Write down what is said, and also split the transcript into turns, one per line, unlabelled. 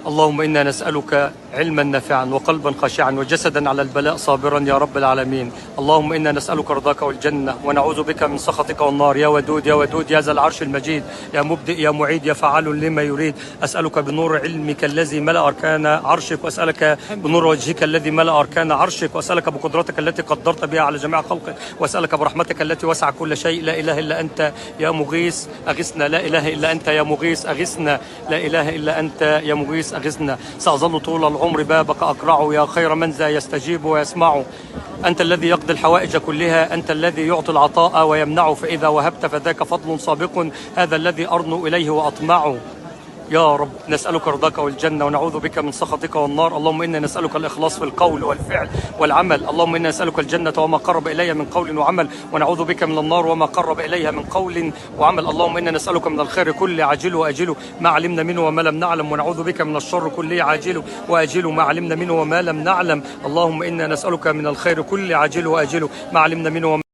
اللهم إنا نسألك علما نافعا وقلبا خاشعا وجسدا على البلاء صابرا يا رب العالمين. اللهم إنا نسألك رضاك والجنة ونعوذ بك من سخطك والنار. يا ودود يا ودود يا ذا العرش المجيد، يا مبدئ يا معيد يا فعال لما يريد. أسألك بنور علمك الذي ملأ أركان عرشك، وأسألك بنور وجهك الذي ملأ أركان عرشك، وأسألك بقدرتك التي قدرت بها على جميع خلقك، وأسألك برحمتك التي وسع كل شيء. لا إله إلا أنت يا مغيث أغثنا، لا إله إلا أنت يا مغيث أغثنا، لا إله إلا أنت يا مغيث أغثنا. سأظل طول العمر بابك أقرع يا خير من ذا يستجيب ويسمع. أنت الذي يقضي الحوائج كلها، أنت الذي يعطي العطاء ويمنع، فإذا وهبت فذاك فضل سابق، هذا الذي أرنو إليه وأطمع. يا رب نسألك رضاك والجنة ونعوذ بك من سخطك والنار. اللهم إنا نسألك الإخلاص في القول والفعل والعمل. اللهم إنا نسألك الجنة وما قرب إليها من قول وعمل، ونعوذ بك من النار وما قرب إليها من قول وعمل. اللهم إنا نسألك من الخير كل عاجله وآجله ما علمنا منه وما لم نعلم، ونعوذ بك من الشر كل عاجله وآجله ما علمنا منه وما لم نعلم. اللهم إنا نسألك من الخير كل عاجله وآجله ما علمنا منه وما